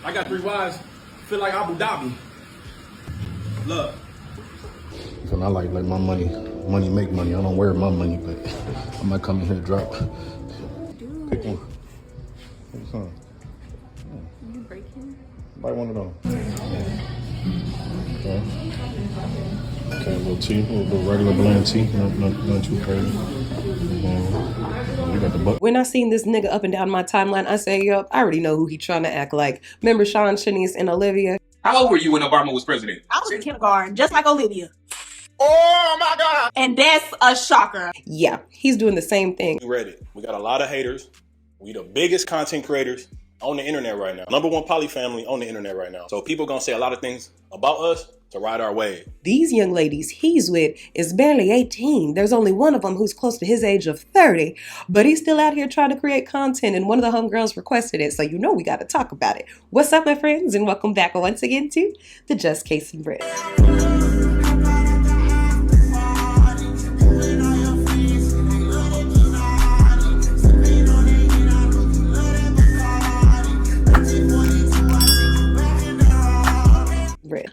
I got 3 wives. Feel like Abu Dhabi. Love. And I like my money make money. I don't wear my money, but I might come in here and drop. Dude. Pick one. Pick some. You breaking? Buy one of them. Okay. Okay, a little tea, a little regular blend tea, not too crazy. You got the butt. When I seen this nigga up and down my timeline, I say, yup, I already know who he trying to act like. Remember Sean, Shanice, and Olivia? How old were you when Obama was president? I was in kindergarten, just like Olivia. Oh my God! And that's a shocker. Yeah, he's doing the same thing. We read it. We got a lot of haters. We the biggest content creators on the internet right now. #1 poly family on the internet right now. So people gonna say a lot of things about us to ride our wave. These young ladies he's with is barely 18. There's only one of them who's close to his age of 30, but he's still out here trying to create content, and one of the homegirls requested it, so you know we got to talk about it. What's up, my friends, and welcome back once again to the Just Case and Bread.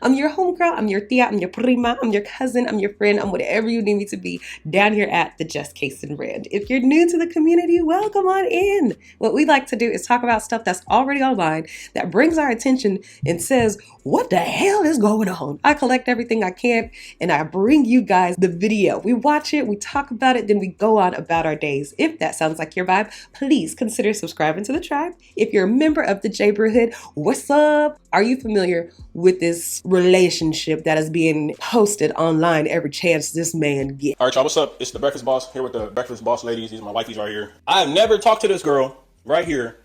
I'm your homegirl, I'm your tia, I'm your prima, I'm your cousin, I'm your friend, I'm whatever you need me to be down here at the Just Case and Bread. If you're new to the community, welcome on in. What we like to do is talk about stuff that's already online that brings our attention and says, what the hell is going on? I collect everything I can and I bring you guys the video. We watch it, we talk about it, then we go on about our days. If that sounds like your vibe, please consider subscribing to the tribe. If you're a member of the J-Brotherhood, what's up? Are you familiar with this relationship that is being posted online every chance this man gets? All right, y'all, what's up? It's the Breakfast Boss here with the Breakfast Boss ladies. These are my wifeys right here. I have never talked to this girl right here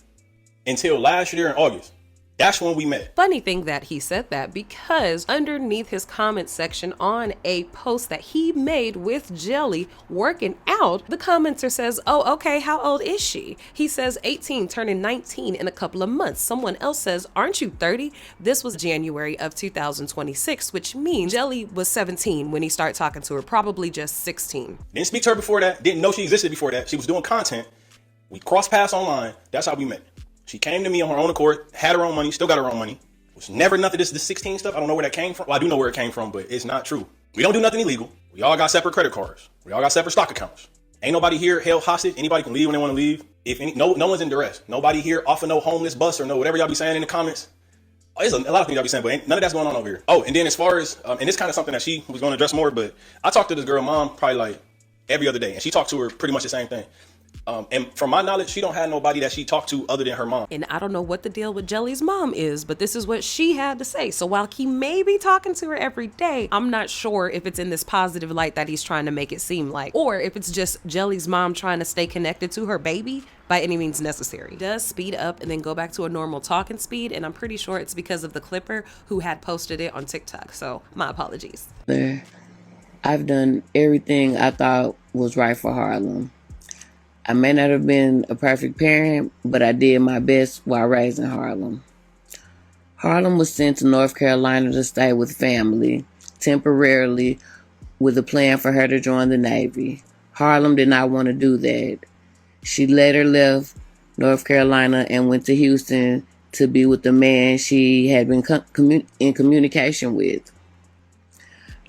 until last year in August. That's when we met. Funny thing that he said that, because underneath his comment section on a post that he made with Jelly working out, the commenter says, oh, okay, how old is she? He says 18, turning 19 in a couple of months. Someone else says, aren't you 30? This was January of 2026, which means Jelly was 17 when he started talking to her, probably just 16. Didn't speak to her before that. Didn't know she existed before that. She was doing content. We crossed paths online. That's how we met. She came to me on her own accord, had her own money, still got her own money. It was never nothing, this 16 stuff. I don't know where that came from. Well, I do know where it came from, but it's not true. We don't do nothing illegal. We all got separate credit cards. We all got separate stock accounts. Ain't nobody here held hostage. Anybody can leave when they want to leave. No one's in duress. Nobody here off of no homeless bus or no whatever y'all be saying in the comments. Oh, there's a lot of things y'all be saying, but none of that's going on over here. Oh, and then as far as, and it's kind of something that she was going to address more, but I talked to this girl mom probably like every other day, and she talked to her pretty much the same thing. And from my knowledge, she don't have nobody that she talked to other than her mom. And I don't know what the deal with Jelly's mom is, but this is what she had to say. So while he may be talking to her every day, I'm not sure if it's in this positive light that he's trying to make it seem like, or if it's just Jelly's mom trying to stay connected to her baby by any means necessary. It does speed up and then go back to a normal talking speed, and I'm pretty sure it's because of the clipper who had posted it on TikTok. So my apologies. I've done everything I thought was right for Harlem. I may not have been a perfect parent, but I did my best while raising Harlem. Harlem was sent to North Carolina to stay with family, temporarily, with a plan for her to join the Navy. Harlem did not want to do that. She later left North Carolina and went to Houston to be with the man she had been in communication with.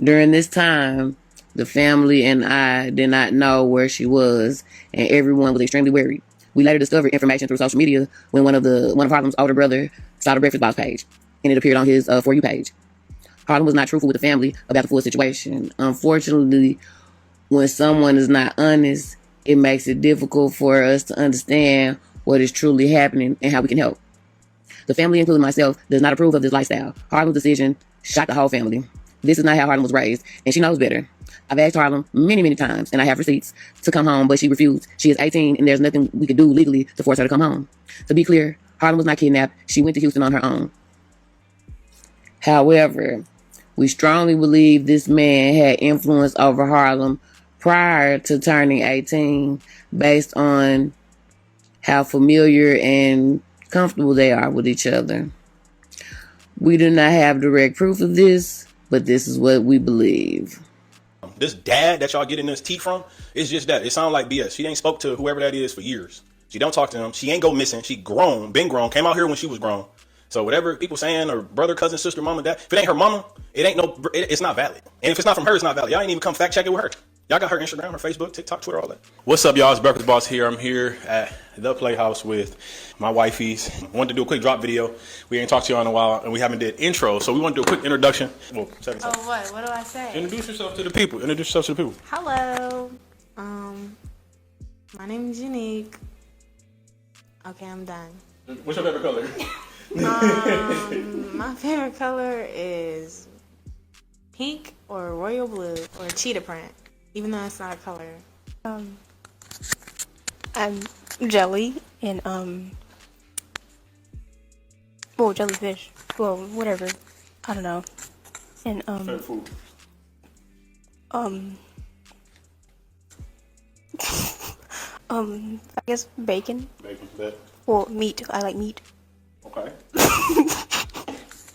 During this time, the family and I did not know where she was, and everyone was extremely worried. We later discovered information through social media when one of Harlem's older brother saw the Breakfast Boss page, and it appeared on his For You page. Harlem was not truthful with the family about the full situation. Unfortunately, when someone is not honest, it makes it difficult for us to understand what is truly happening and how we can help. The family, including myself, does not approve of this lifestyle. Harlem's decision shocked the whole family. This is not how Harlem was raised, and she knows better. I've asked Harlem many, many times, and I have receipts to come home, but she refused. She is 18, and there's nothing we could do legally to force her to come home. To be clear, Harlem was not kidnapped. She went to Houston on her own. However, we strongly believe this man had influence over Harlem prior to turning 18, based on how familiar and comfortable they are with each other. We do not have direct proof of this, but this is what we believe. This dad that y'all getting this tea from, it's just that. It sounds like BS. She ain't spoke to whoever that is for years. She don't talk to him. She ain't go missing. She been grown, came out here when she was grown. So whatever people saying, or brother, cousin, sister, mama, dad, if it ain't her mama, it's not valid. And if it's not from her, it's not valid. Y'all ain't even come fact check it with her. Y'all got her Instagram, her Facebook, TikTok, Twitter, all that. What's up, y'all? It's Breakfast Boss here. I'm here at the Playhouse with my wifeys. I wanted to do a quick drop video. We ain't talked to y'all in a while, and we haven't did intro, so we want to do a quick introduction. Well, second. Oh, what? What do I say? Introduce yourself to the people. Introduce yourself to the people. Hello. My name is Unique. Okay, I'm done. What's your favorite color? My favorite color is pink or royal blue or cheetah print, even though it's not a color. I'm Jelly and well, jellyfish. Well, whatever. I don't know. And Favorite food? I guess bacon. Bacon, bet. Well, meat. I like meat. Okay.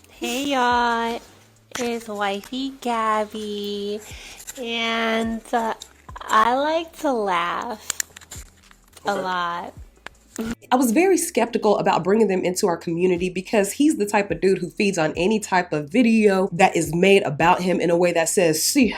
Hey y'all, it's wifey Gabby, and I like to laugh a lot. I was very skeptical about bringing them into our community because he's the type of dude who feeds on any type of video that is made about him in a way that says, see,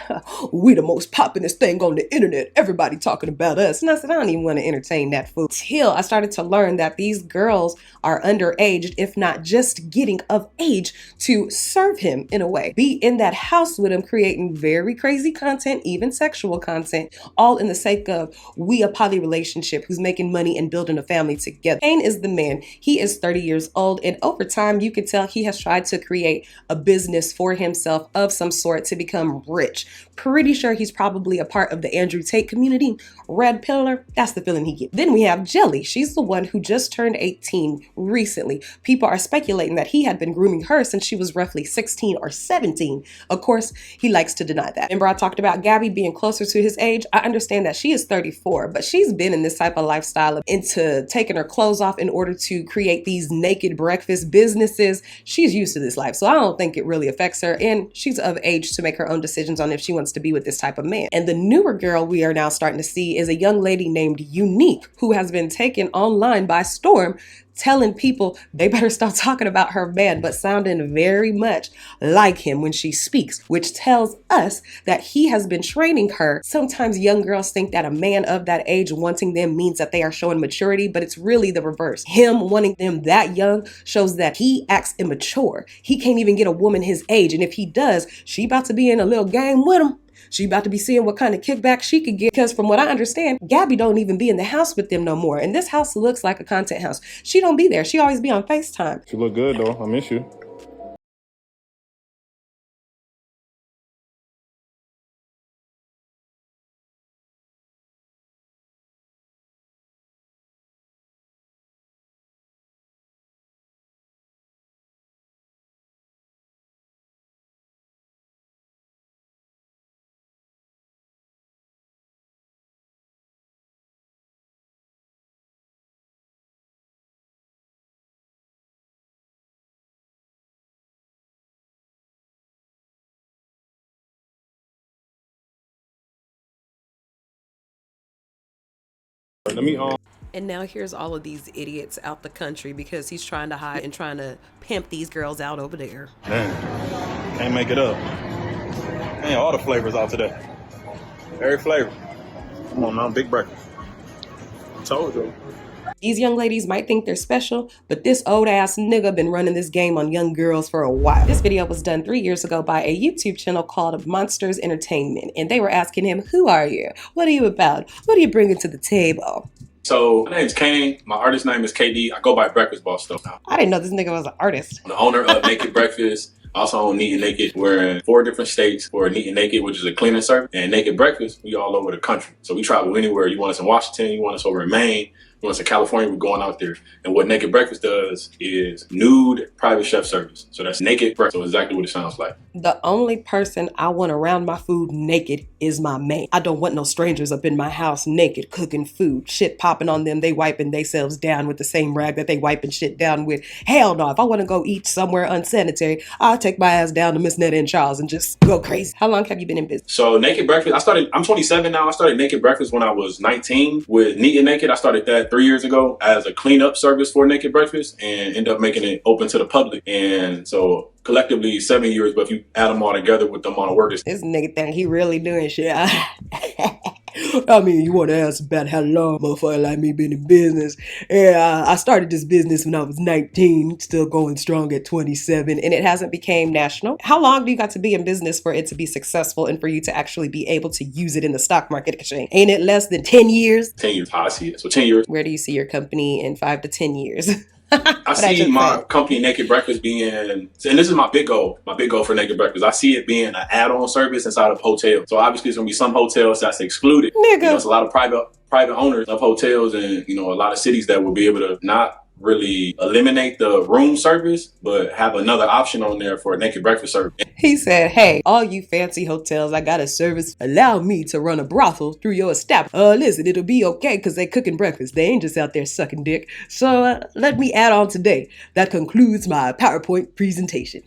we the most populous thing on the internet. Everybody talking about us. And I said, I don't even want to entertain that fool. Till I started to learn that these girls are underaged, if not just getting of age to serve him in a way. Be in that house with him, creating very crazy content, even sexual content, all in the sake of we a poly relationship who's making money and building a family together. Kane is the man. He is 30 years old, and over time you can tell he has tried to create a business for himself of some sort to become rich. Pretty sure he's probably a part of the Andrew Tate community. Red pillar, that's the feeling he gets. Then we have Jelly. She's the one who just turned 18 recently. People are speculating that he had been grooming her since she was roughly 16 or 17. Of course, he likes to deny that. Remember I talked about Gabby being closer to his age? I understand that she is 34, but she's been in this type of lifestyle into taking her clothes off in order to create these naked breakfast businesses. She's used to this life, so I don't think it really affects her, and she's of age to make her own decisions on if she wants to be with this type of man. And the newer girl we are now starting to see is a young lady named Unique, who has been taken online by storm, telling people they better stop talking about her man, but sounding very much like him when she speaks, which tells us that he has been training her. Sometimes young girls think that a man of that age wanting them means that they are showing maturity, but it's really the reverse. Him wanting them that young shows that he acts immature. He can't even get a woman his age, and if he does, she about to be in a little game with him. She about to be seeing what kind of kickback she could get, because from what I understand, Gabby don't even be in the house with them no more. And this house looks like a content house. She don't be there. She always be on FaceTime. You look good though. I miss you. Let me And now here's all of these idiots out the country because he's trying to hide and trying to pimp these girls out over there. Man, can't make it up. Man, all the flavors out today. Every flavor. Come on now, big breakfast. Told you. These young ladies might think they're special, but this old ass nigga been running this game on young girls for a while. This video was done 3 years ago by a YouTube channel called Monsters Entertainment, and they were asking him, who are you? What are you about? What are you bringing to the table? So my name's Kane. My artist name is KD. I go by Breakfast Boss though. I didn't know this nigga was an artist. I'm the owner of Naked Breakfast. I also own Neat and Naked. We're in 4 different states for Neat and Naked, which is a cleaning service. And Naked Breakfast, we all over the country. So we travel anywhere. You want us in Washington, you want us over in Maine, you want us in California, we're going out there. And what Naked Breakfast does is nude private chef service. So that's Naked Breakfast. So exactly what it sounds like. The only person I want around my food naked is my man. I don't want no strangers up in my house naked cooking food, shit popping on them, they wiping themselves down with the same rag that they wiping shit down with. Hell no, if I want to go eat somewhere unsanitary, I'll take my ass down to Miss Netta and Charles and just go crazy. How long have you been in business? So Naked Breakfast, I'm 27 now. I started Naked Breakfast when I was 19 with Neat and Naked. I started that that 3 years ago as a cleanup service for Naked Breakfast and ended up making it open to the public. And so collectively 7 years, but if you add them all together with the amount of work, This nigga think he really doing shit. I mean, you want to ask about how long motherfucker like me been in business? Yeah, I started this business when I was 19, still going strong at 27, and it hasn't became national. How long do you got to be in business for it to be successful and for you to actually be able to use it in the stock market exchange? Ain't it less than 10 years? 10 years, how I see it. So 10 years. Where do you see your company in 5 to 10 years? I see my company Naked Breakfast being, and this is my big goal for Naked Breakfast. I see it being an add-on service inside of hotels. So obviously there's gonna be some hotels that's excluded. Nigga. You know, it's a lot of private owners of hotels and, you know, a lot of cities that will be able to not really eliminate the room service, but have another option on there for a Naked Breakfast service. He said, hey, all you fancy hotels, I got a service. Allow me to run a brothel through your establishment. Listen, it'll be okay because they cooking breakfast. They ain't just out there sucking dick. So let me add on today. That concludes my PowerPoint presentation.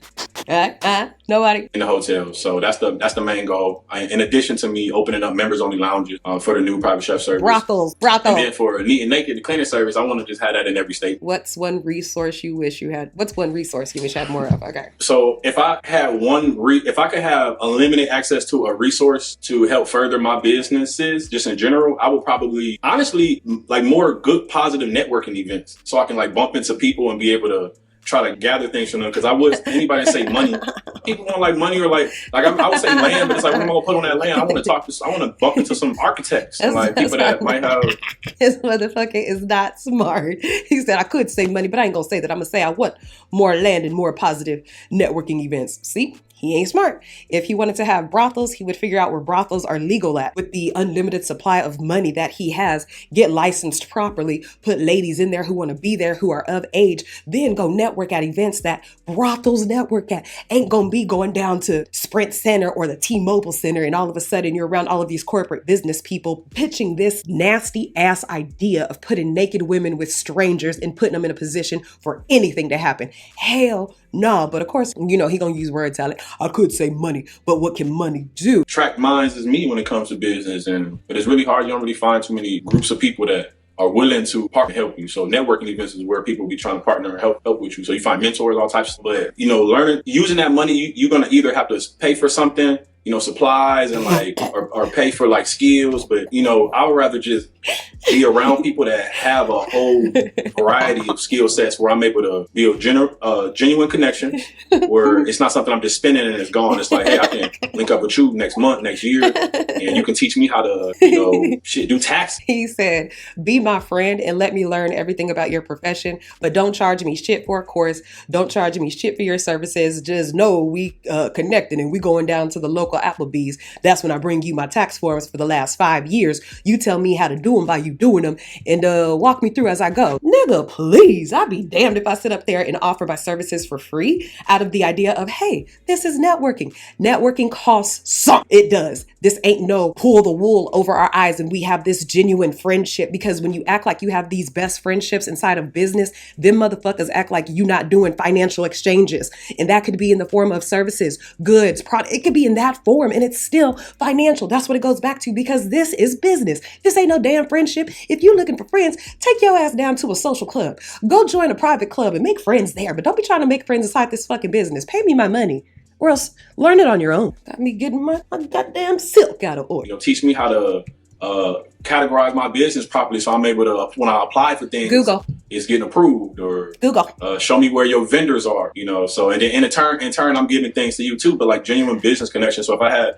Nobody? In the hotel. So that's the main goal. In addition to me opening up members only lounges for the new private chef service. Brothels. And then for Neat and Naked, the cleaning service, I want to just have that in every state. What's one resource you wish you had? What's one resource you wish you had more of? Okay. So if I had if I could have unlimited access to a resource to help further my businesses, just in general, I would probably, honestly, like more good, positive networking events. So I can like bump into people and be able to try to gather things from them. Because anybody say money, people want like money or like I would say land, but it's like, what am I gonna put on that land? I want to bump into some architects and like people that might have. This motherfucker is not smart. He said, I could say money, but I ain't gonna say that. I'm gonna say I want more land and more positive networking events. See? He ain't smart. If he wanted to have brothels, he would figure out where brothels are legal at. With the unlimited supply of money that he has, get licensed properly, put ladies in there who want to be there, who are of age, then go network at events that brothels network at. Ain't gonna be going down to Sprint Center or the T-Mobile Center and all of a sudden you're around all of these corporate business people pitching this nasty ass idea of putting naked women with strangers and putting them in a position for anything to happen. Hell no. But of course, you know, he gonna use word salad. I could say money, but what can money do? Track minds is me when it comes to business, but it's really hard. You don't really find too many groups of people that are willing to partner and help you. So networking events is where people be trying to partner and help with you. So you find mentors, all types of stuff. But, you know, using that money, you're going to either have to pay for something, you know, supplies and like, or pay for like skills. But, you know, I would rather just be around people that have a whole variety of skill sets where I'm able to build genuine connection, where it's not something I'm just spending and it's gone. It's like, hey, I can link up with you next month, next year, and you can teach me how to, you know, do tax. He said, be my friend and let me learn everything about your profession, but don't charge me shit for a course. Don't charge me shit for your services. Just know we connected and we going down to the local Applebee's. That's when I bring you my tax forms for the last 5 years. You tell me how to do them by you doing them and walk me through as I go. Nigga, please. I'd be damned if I sit up there and offer my services for free out of the idea of, hey, this is networking. Networking costs something. It does. This ain't no pull the wool over our eyes and we have this genuine friendship, because when you act like you have these best friendships inside of business, them motherfuckers act like you not doing financial exchanges. And that could be in the form of services, goods, product. It could be in that form and it's still financial. That's what it goes back to, because this is business. This ain't no damn friendship. If you're looking for friends, take your ass down to a social club. Go join a private club and make friends there. But don't be trying to make friends inside this fucking business. Pay me my money, or else learn it on your own. Got me getting my goddamn silk out of order. You know, teach me how to categorize my business properly, so I'm able to, when I apply for things, Google, it's getting approved, or Google, show me where your vendors are, you know. So and then in turn, I'm giving things to you too, but like genuine business connection. So if I had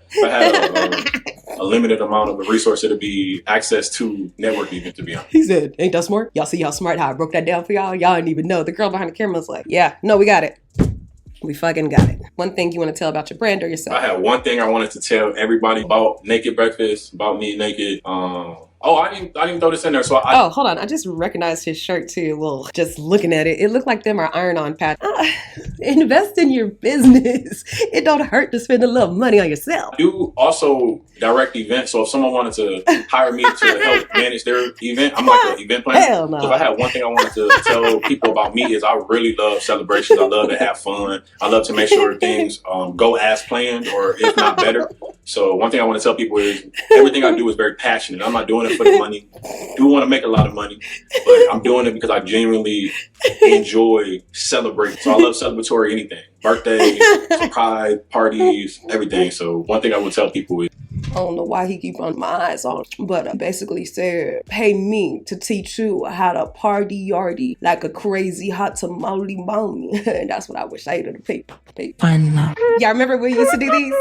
a limited amount of the resource, it'd be access to networking events, to be honest. He said, ain't that smart? Y'all see how smart, how I broke that down for y'all? Y'all didn't even know. The girl behind the camera was like, yeah, no, we got it. We fucking got it. One thing you want to tell about your brand or yourself? I had one thing I wanted to tell everybody about Naked Breakfast, about me naked. I didn't throw this in there. So hold on. I just recognized his shirt too. Well, just looking at it, it looked like them are iron-on patch. Invest in your business. It don't hurt to spend a little money on yourself. I do also direct events. So if someone wanted to hire me to help manage their event, I'm like an event planner. Hell no. So if I had one thing I wanted to tell people about me is I really love celebrations. I love to have fun. I love to make sure things go as planned, or if not better. So one thing I want to tell people is everything I do is very passionate. I'm not doing it for the money. I do want to make a lot of money, but I'm doing it because I genuinely enjoy celebrating. So I love celebratory anything. Birthdays, pride, parties, everything. So one thing I would tell people is I don't know why he keep on my eyes on, but I basically said, pay me to teach you how to party yardy like a crazy hot tamale mommy. And that's what I wish I had to pay. Fun love. Y'all remember we used to do these?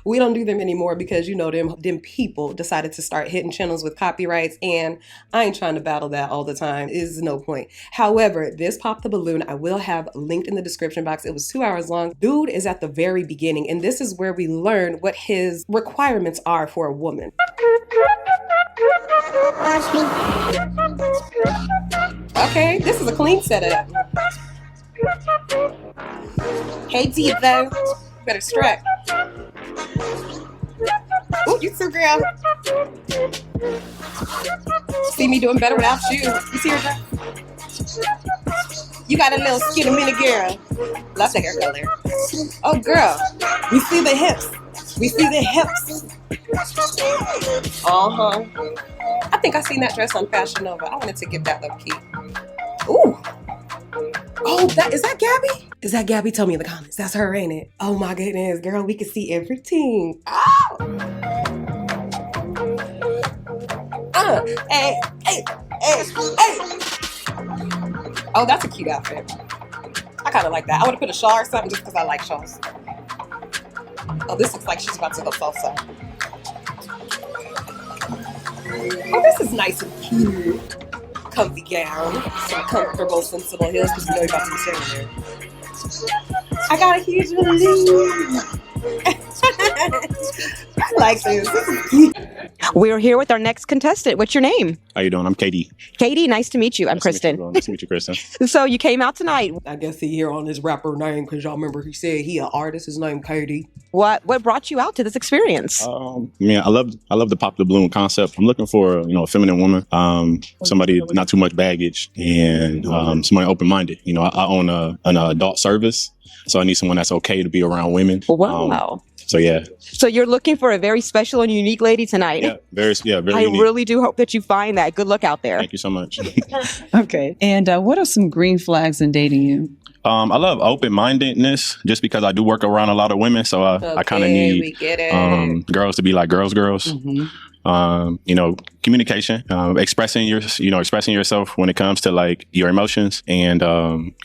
We don't do them anymore because, you know, them people decided to start hitting channels with copyrights, and I ain't trying to battle that all the time. Is no point. However, this Pop the Balloon I will have linked in the description box. It was 2 hours long. Dude is at the very beginning, and this is where we learn what his requirements are for a woman. Okay, this is a clean setup. Hey, Devo. Better strut. Ooh, you too, girl. See me doing better without you. You see her dress? You got a little skinny mini girl. Love the hair color. Oh, girl. We see the hips. We see the hips. Uh-huh. I think I seen that dress on Fashion Nova. I wanted to get that low key. Ooh. Oh, is that Gabby? Is that Gabby? Tell me in the comments. That's her, ain't it? Oh my goodness, girl, we can see everything. Oh! Hey. Oh, that's a cute outfit. I kind of like that. I want to put a shawl or something just because I like shawls. Oh, this looks like she's about to go salsa. Oh, this is nice and cute. Comfy gown, some comfortable, sensible heels because you know you're about to be staying there. I got a huge relief. I like this. This is cute. We're here with our next contestant. What's your name? How you doing? I'm Katie. Katie, nice to meet you. I'm Kristen. Nice to meet you, Kristen. So you came out tonight. I guess he here on his rapper name because y'all remember he said he an artist. His name Katie. What brought you out to this experience? I love the Pop the Balloon concept. I'm looking for a feminine woman, somebody not too much baggage, and somebody open minded. I own an adult service, so I need someone that's okay to be around women. Wow. So yeah. So you're looking for a very special and unique lady tonight. Yeah, very I unique. really do hope that you find that. Good luck out there. Thank you so much. Okay. And what are some green flags in dating you? I love open-mindedness just because I do work around a lot of women. So I kind of need girls to be like girls. Mm-hmm. Communication, expressing yourself when it comes to like your emotions, and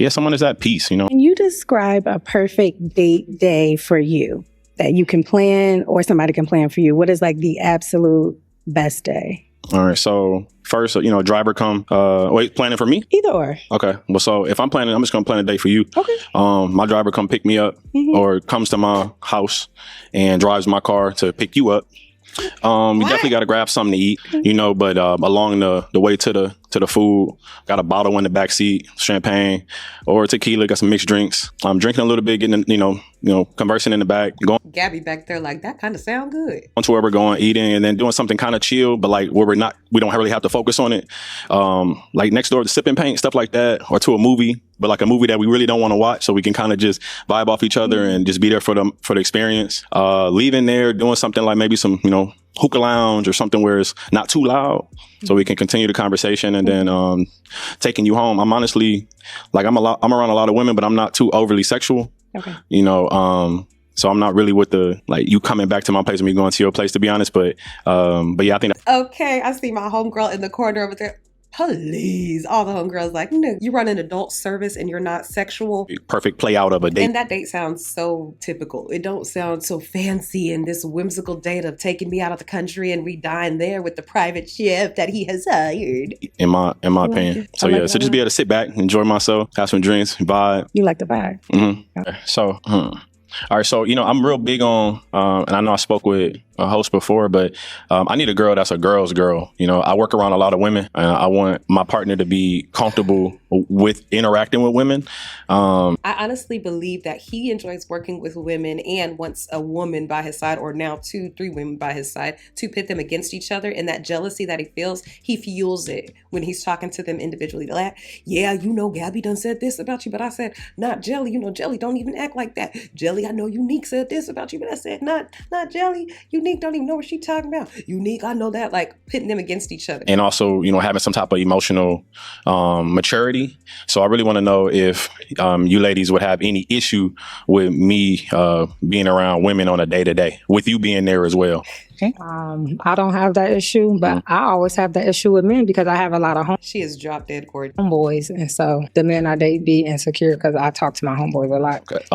someone is at peace. Can you describe a perfect date day for you that you can plan or somebody can plan for you? What is like the absolute best day? All right. So first, driver come, planning for me? Either or. Okay. Well, so if I'm planning, I'm just going to plan a day for you. Okay. My driver come pick me up or comes to my house and drives my car to pick you up. We definitely got to grab something to eat, but along the way to the food, got a bottle in the back seat, champagne or tequila, got some mixed drinks. I'm drinking a little bit, getting, conversing in the back, going. Gabby back there like, that kind of sound good. To where we're going, eating, and then doing something kind of chill, but like where we don't really have to focus on it. Like next door to Sipping Paint, stuff like that, or to a movie, but like a movie that we really don't want to watch, so we can kind of just vibe off each other and just be there for the experience. Leaving there, doing something like maybe some, hookah lounge or something where it's not too loud, so we can continue the conversation, and then taking you home. I'm honestly like I'm around a lot of women, but I'm not too overly sexual. Okay. So I'm not really with the like you coming back to my place and me going to your place, to be honest. But yeah, I think. Okay, I see my homegirl in the corner over there. Please, all the homegirls like, no, you run an adult service and you're not sexual. Perfect play out of a date. And that date sounds so typical. It don't sound so fancy and this whimsical date of taking me out of the country and we dine there with the private chef that he has hired. In my opinion. So yeah, so just be able to sit back, enjoy myself, have some drinks, vibe. You like the vibe. Mm-hmm. Okay. So, all right, so I'm real big on, and I know I spoke with a host before, but I need a girl that's a girl's girl. I work around a lot of women. I want my partner to be comfortable with interacting with women. I honestly believe that he enjoys working with women and wants a woman by his side, or now 2-3 women by his side, to pit them against each other. And that jealousy that he fuels it when he's talking to them individually. Like, yeah, Gabby done said this about you, but I said, not Jelly. Jelly don't even act like that. Jelly Jelly, I know Unique said this about you, but I said, not Jelly. Unique don't even know what she talking about. Unique, I know that. Like pitting them against each other. And also, you know, having some type of emotional maturity. So I really want to know if you ladies would have any issue with me being around women on a day-to-day, with you being there as well. I don't have that issue, but I always have that issue with men because I have a lot of She is drop dead cord. homeboys, and so the men I date be insecure because I talk to my homeboys a lot. Okay.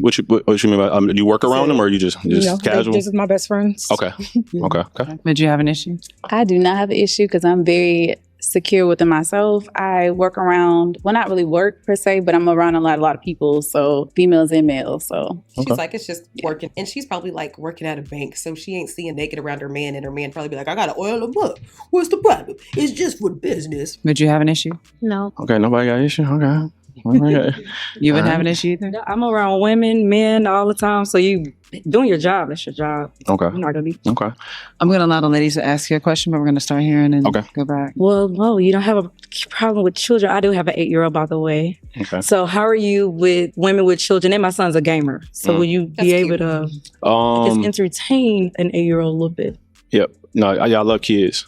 What you mean by do you work around them, or you just casual? This is my best friends. Okay. Okay. Did you have an issue? I do not have an issue because I'm very secure within myself. I work around, well, not really work per se, but I'm around a lot of people, so females and males. So she's like, it's just working, and she's probably like working at a bank, so she ain't seeing naked around her man, and her man probably be like, I gotta oil him up. What's the problem? It's just for business. Did you have an issue? No. Okay, nobody got an issue. Okay. You wouldn't have an issue either? I'm around women, men all the time, so you doing your job. That's your job. Okay. You're not gonna be. Okay. I'm going to allow the ladies to ask you a question, but we're going to start here and then go back. Well, no, you don't have a problem with children. I do have an 8-year-old, by the way. Okay. So how are you with women with children? And my son's a gamer. So will you be able to just entertain an 8-year-old a little bit? Yep. No, y'all love kids.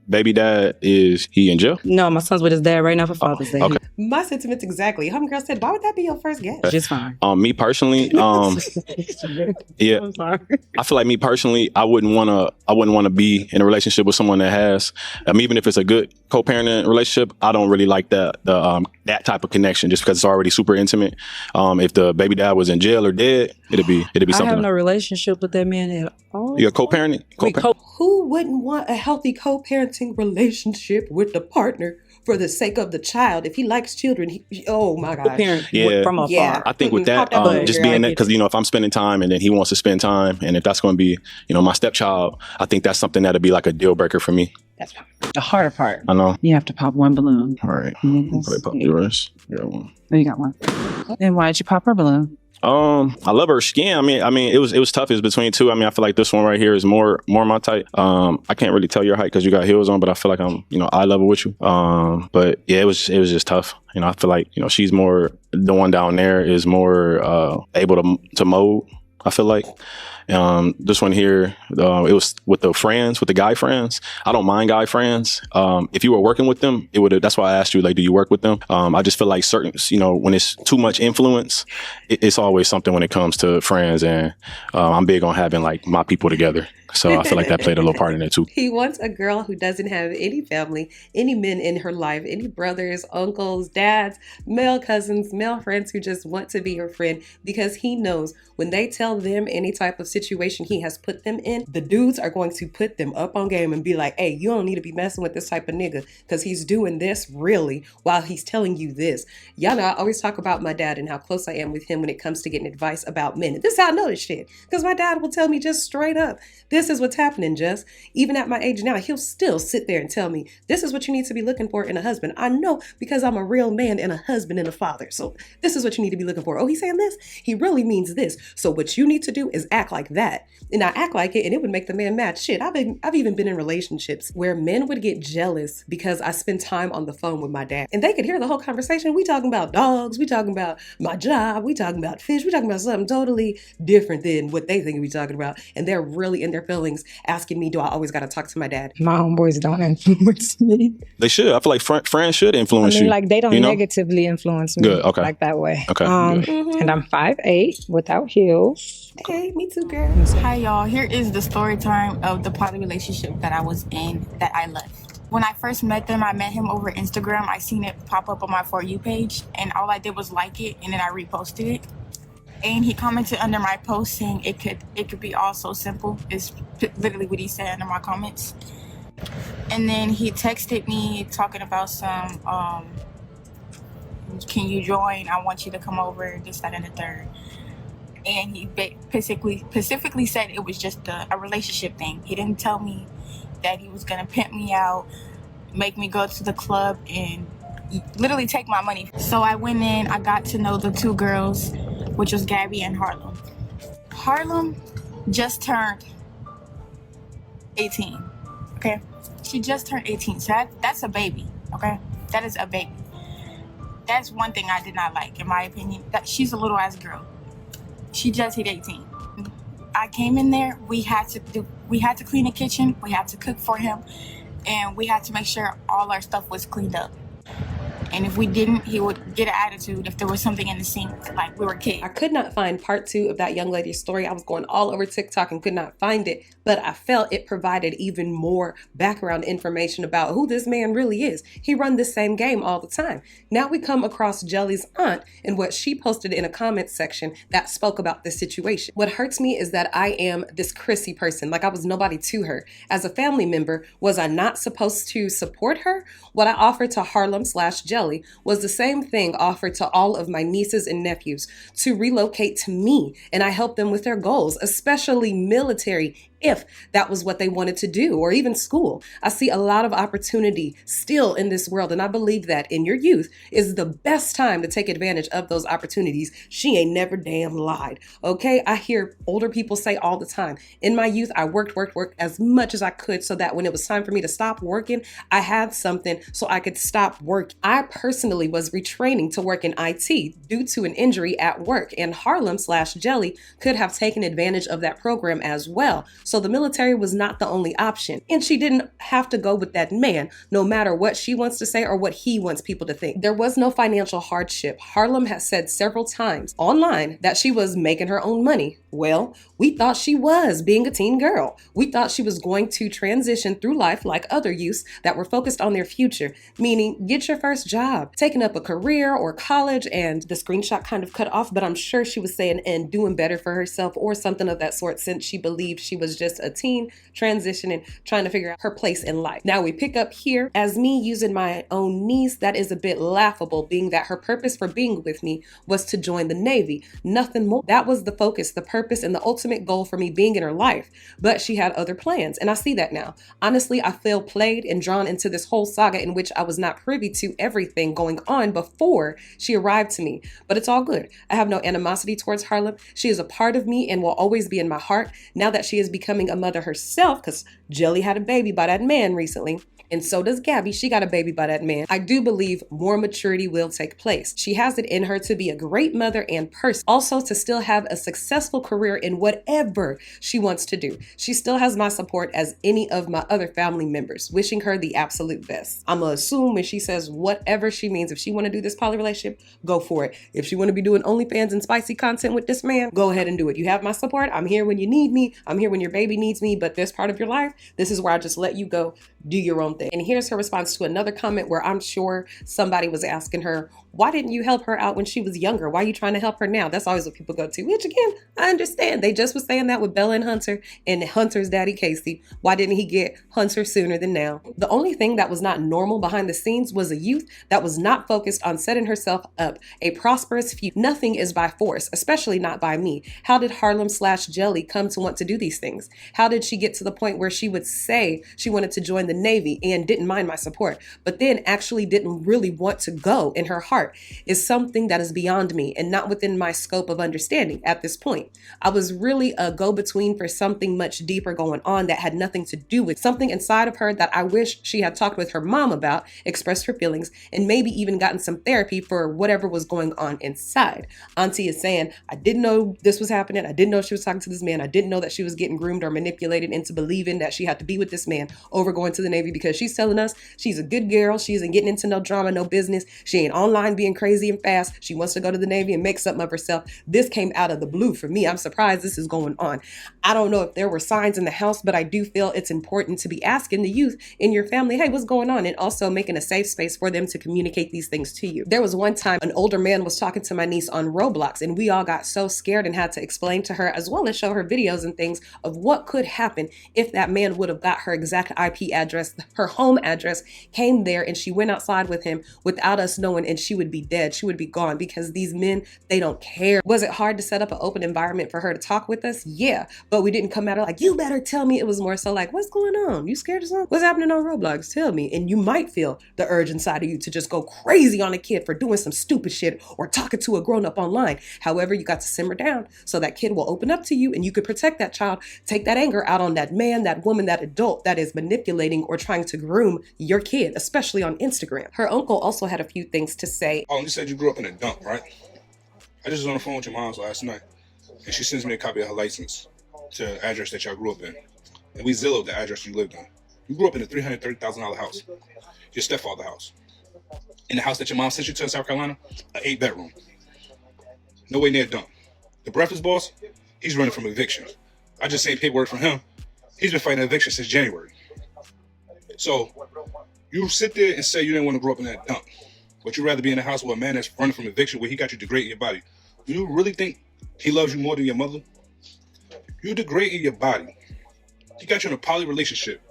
Baby dad, is he in jail? No, my son's with his dad right now for Father's Day. Okay. My sentiments exactly. Homegirl said, why would that be your first guess? Just fine. Me personally, yeah. I'm sorry. I feel like me personally, I wouldn't want to be in a relationship with someone that has, even if it's a good co-parenting relationship, I don't really like that type of connection just because it's already super intimate. If the baby dad was in jail or dead, it'd be something. I have no relationship with that man at all. You're co-parenting? Who wouldn't want a healthy co-parenting relationship with the partner for the sake of the child? If he likes children, oh my gosh. From afar. Yeah. I think with that, just being that, because, you know, if I'm spending time and then he wants to spend time, and if that's going to be, you know, my stepchild, I think that's something that'd be like a deal breaker for me. That's the harder part. I know. You have to pop one balloon. All right. Probably pop yours. You got one. Oh, you got one. And why did you pop her balloon? I love her skin. I mean, it was tough. It was between two. I mean, I feel like this one right here is more my type. I can't really tell your height because you got heels on, but I feel like I'm, you know, eye level with you. But yeah, it was just tough. You know, I feel like, you know, she's more, the one down there is more able to mold, I feel like. This one here, it was with the guy friends. I don't mind guy friends. If you were working with them, that's why I asked you, like, do you work with them? I just feel like certain, you know, when it's too much influence, it's always something when it comes to friends. And I'm big on having like my people together. So I feel like that played a little part in it too. He wants a girl who doesn't have any family, any men in her life, any brothers, uncles, dads, male cousins, male friends who just want to be her friend, because he knows when they tell them any type of situation he has put them in, the dudes are going to put them up on game and be like, hey, you don't need to be messing with this type of nigga because he's doing this really while he's telling you this. Y'all know I always talk about my dad and how close I am with him when it comes to getting advice about men. And this is how I know this shit, because my dad will tell me just straight up, this is what's happening, Jess. Even at my age now, he'll still sit there and tell me, this is what you need to be looking for in a husband. I know because I'm a real man and a husband and a father. So this is what you need to be looking for. Oh, he's saying this? He really means this. So what you need to do is act like that. And I act like it, and it would make the man mad. Shit, I've even been in relationships where men would get jealous because I spend time on the phone with my dad. And they could hear the whole conversation. We talking about dogs. We talking about my job. We talking about fish. We talking about something totally different than what they think we talking about. And they're really in their feelings asking me, do I always got to talk to my dad? My homeboys don't influence me. They should. I feel like friends should influence you. Like they don't you know? negatively influence me. Good. Okay. Like that way. Okay. And I'm 5'8" without heels. Hey, me too, girl. Hi, y'all. Here is the story time of the poly relationship that I was in that I left. When I first met them, I met him over Instagram. I seen it pop up on my For You page, and all I did was like it, and then I reposted it. And he commented under my post saying it could be all so simple. It's literally what he said under my comments. And then he texted me talking about some, can you join? I want you to come over, this, that, and the third. And he specifically said it was just a relationship thing. He didn't tell me that he was gonna pimp me out, make me go to the club, and literally take my money. So I went in, I got to know the two girls, which was Gabby and Harlem. Harlem just turned 18, okay? She just turned 18, so that's a baby, okay? That is a baby. That's one thing I did not like, in my opinion, that she's a little ass girl. She just hit 18. I came in there, we had to clean the kitchen, we had to cook for him, and we had to make sure all our stuff was cleaned up. And if we didn't, he would get an attitude if there was something in the sink, like we were kids. I could not find part 2 of that young lady's story. I was going all over TikTok and could not find it, but I felt it provided even more background information about who this man really is. He run the same game all the time. Now we come across Jelly's aunt and what she posted in a comment section that spoke about this situation. What hurts me is that I am this Chrissy person, like I was nobody to her. As a family member, was I not supposed to support her? What I offered to Harlem/Jelly was the same thing offered to all of my nieces and nephews, to relocate to me, and I helped them with their goals, especially military, if that was what they wanted to do, or even school. I see a lot of opportunity still in this world, and I believe that in your youth is the best time to take advantage of those opportunities. She ain't never damn lied, okay? I hear older people say all the time, in my youth, I worked as much as I could so that when it was time for me to stop working, I had something so I could stop working. I personally was retraining to work in IT due to an injury at work, and Harlem/Jelly could have taken advantage of that program as well. So the military was not the only option. And she didn't have to go with that man, no matter what she wants to say or what he wants people to think. There was no financial hardship. Harlem has said several times online that she was making her own money. Well, we thought she was being a teen girl. We thought she was going to transition through life like other youths that were focused on their future, meaning get your first job, taking up a career or college, and the screenshot kind of cut off, but I'm sure she was saying and doing better for herself or something of that sort, since she believed she was just a teen transitioning, trying to figure out her place in life. Now we pick up here as me using my own niece. That is a bit laughable, being that her purpose for being with me was to join the Navy. Nothing more. That was the focus, the purpose, and the ultimate goal for me being in her life. But she had other plans, and I see that now. Honestly, I feel played and drawn into this whole saga in which I was not privy to everything going on before she arrived to me. But it's all good. I have no animosity towards Harlem. She is a part of me and will always be in my heart now that she is becoming a mother herself, because Jelly had a baby by that man recently. And so does Gabby. She got a baby by that man. I do believe more maturity will take place. She has it in her to be a great mother and person. Also to still have a successful career in whatever she wants to do. She still has my support as any of my other family members. Wishing her the absolute best. I'm gonna assume when she says whatever she means, if she want to do this poly relationship, go for it. If she want to be doing OnlyFans and spicy content with this man, go ahead and do it. You have my support. I'm here when you need me. I'm here when your baby needs me. But this part of your life, this is where I just let you go. Do your own thing. And here's her response to another comment where I'm sure somebody was asking her, why didn't you help her out when she was younger? Why are you trying to help her now? That's always what people go to, which again, I understand. They just was saying that with Bella and Hunter and Hunter's daddy, Casey. Why didn't he get Hunter sooner than now? The only thing that was not normal behind the scenes was a youth that was not focused on setting herself up a prosperous future. Nothing is by force, especially not by me. How did Harlem/Jelly come to want to do these things? How did she get to the point where she would say she wanted to join the Navy and didn't mind my support, but then actually didn't really want to go in her heart? Is something that is beyond me and not within my scope of understanding at this point. I was really a go-between for something much deeper going on that had nothing to do with something inside of her that I wish she had talked with her mom about, expressed her feelings, and maybe even gotten some therapy for whatever was going on inside. Auntie is saying, I didn't know this was happening. I didn't know she was talking to this man. I didn't know that she was getting groomed or manipulated into believing that she had to be with this man over going to the Navy, because she's telling us she's a good girl. She isn't getting into no drama, no business. She ain't online being crazy and fast. She wants to go to the Navy and make something of herself. This came out of the blue for me. I'm surprised this is going on. I don't know if there were signs in the house, but I do feel it's important to be asking the youth in your family, hey, what's going on? And also making a safe space for them to communicate these things to you. There was one time an older man was talking to my niece on Roblox, and we all got so scared and had to explain to her, as well as show her videos and things of what could happen if that man would have got her exact IP address, her home address, came there, and she went outside with him without us knowing, and she would be dead. She would be gone, because these men, they don't care. Was it hard to set up an open environment for her to talk with us? Yeah, but we didn't come at her like, you better tell me. It was more so like, what's going on? You scared of something? What's happening on Roblox? Tell me. And you might feel the urge inside of you to just go crazy on a kid for doing some stupid shit or talking to a grown-up online. However, you got to simmer down so that kid will open up to you and you could protect that child. Take that anger out on that man, that woman, that adult that is manipulating or trying to groom your kid, especially on Instagram. Her uncle also had a few things to say. Oh, you said you grew up in a dump, right? I just was on the phone with your mom's last night. and she sends me a copy of her license to the address that y'all grew up in. And we Zillowed the address you lived in. You grew up in a $330,000 house. Your stepfather's house. In the house that your mom sent you to in South Carolina, an 8-bedroom. No way near done. The breakfast boss, he's running from eviction. I just seen paperwork from him. He's been fighting eviction since January. So, you sit there and say you didn't want to grow up in that dump, but you'd rather be in a house with a man that's running from eviction where he got you degrading your body. Do you really think he loves you more than your mother? You degrading your body. He got you in a poly relationship,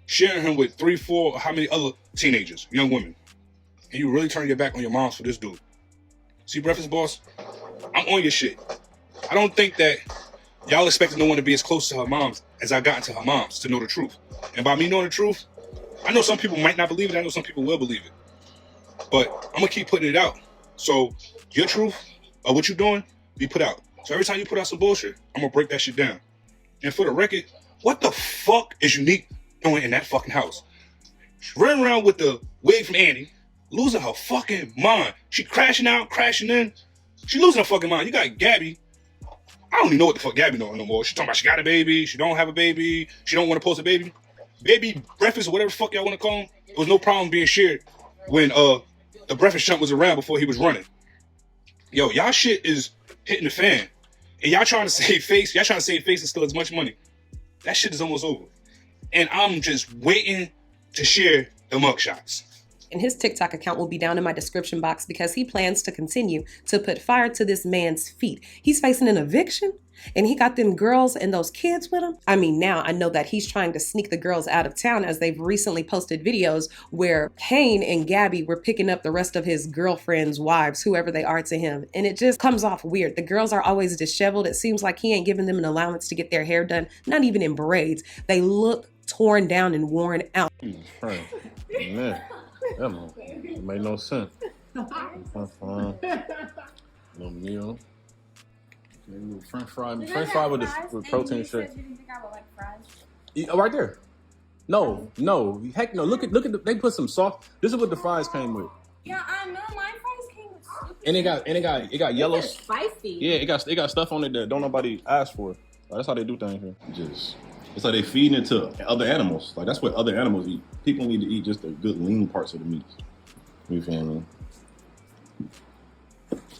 sharing him with 3, 4, or how many other teenagers, young women. And you really turn your back on your moms for this dude. See, breakfast boss, I'm on your shit. I don't think that y'all expected no one to be as close to her moms as I got into her moms to know the truth. And by me knowing the truth, I know some people might not believe it. I know some people will believe it. But I'm going to keep putting it out. So your truth of what you're doing, be put out. So every time you put out some bullshit, I'm going to break that shit down. And for the record, what the fuck is Unique doing in that fucking house? She's running around with the wig from Annie, losing her fucking mind. She crashing out, crashing in. She losing her fucking mind. You got Gabby. I don't even know what the fuck Gabby doing no more. She talking about she got a baby, she don't have a baby, she don't want to post a baby. Baby breakfast or whatever the fuck y'all want to call him, there was no problem being shared when the breakfast chump was around before he was running. Yo, y'all shit is hitting the fan. And y'all trying to save face. Y'all trying to save face and steal as much money. That shit is almost over. And I'm just waiting to share the mugshots. And his TikTok account will be down in my description box because he plans to continue to put fire to this man's feet. He's facing an eviction and he got them girls and those kids with him. I mean, now I know that he's trying to sneak the girls out of town, as they've recently posted videos where Kane and Gabby were picking up the rest of his girlfriends, wives, whoever they are to him. And it just comes off weird. The girls are always disheveled. It seems like he ain't giving them an allowance to get their hair done, not even in braids. They look torn down and worn out. Right. Man, that made no sense. No meal. French fry with the protein shake. Oh, right there. No. Heck no. Look at they put some sauce. This is what the fries came with. Yeah, I know. My fries came with soup. And it got yellow. It's spicy. Yeah, it got stuff on it that don't nobody ask for. That's how they do things here. It's like they feeding it to other animals. Like that's what other animals eat. People need to eat just the good lean parts of the meat. You feel me?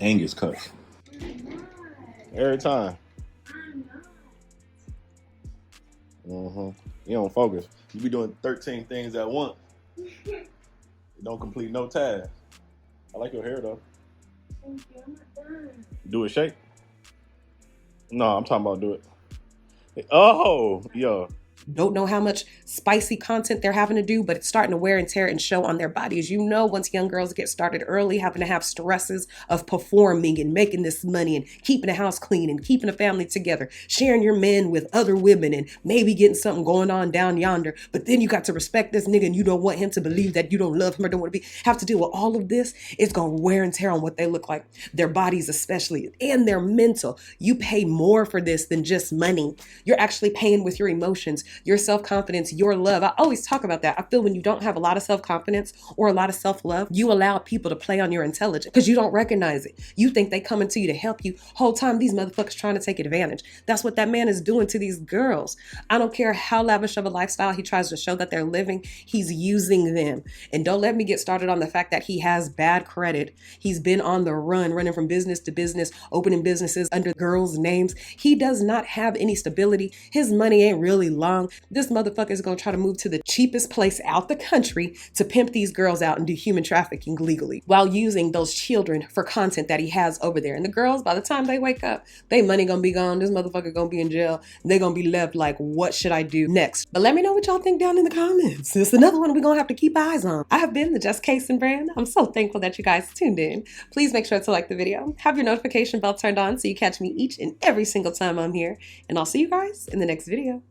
Angus cuts. Every time. You don't focus. You be doing 13 things at once. You don't complete no task. I like your hair though. Thank you. I'm not done. Do it shake? No, I'm talking about do it. Oh, yo. Don't know how much spicy content they're having to do, but it's starting to wear and tear and show on their bodies. You know, once young girls get started early, having to have stresses of performing and making this money and keeping the house clean and keeping a family together, sharing your men with other women and maybe getting something going on down yonder. But then you got to respect this nigga and you don't want him to believe that you don't love him or don't want to have to deal with all of this. It's going to wear and tear on what they look like, their bodies especially, and their mental. You pay more for this than just money. You're actually paying with your emotions, your self-confidence, your love. I always talk about that. I feel when you don't have a lot of self-confidence or a lot of self-love, you allow people to play on your intelligence because you don't recognize it. You think they coming to you to help you. Whole time these motherfuckers trying to take advantage. That's what that man is doing to these girls. I don't care how lavish of a lifestyle he tries to show that they're living. He's using them. And don't let me get started on the fact that he has bad credit. He's been on the run, running from business to business, opening businesses under girls' names. He does not have any stability. His money ain't really long. This motherfucker is going to try to move to the cheapest place out the country to pimp these girls out and do human trafficking legally while using those children for content that he has over there. And the girls, by the time they wake up, they money going to be gone. This motherfucker going to be in jail. They're going to be left like, what should I do next? But let me know what y'all think down in the comments. It's another one we're going to have to keep eyes on. I have been the Just Casing brand. I'm so thankful that you guys tuned in. Please make sure to like the video. Have your notification bell turned on so you catch me each and every single time I'm here. And I'll see you guys in the next video.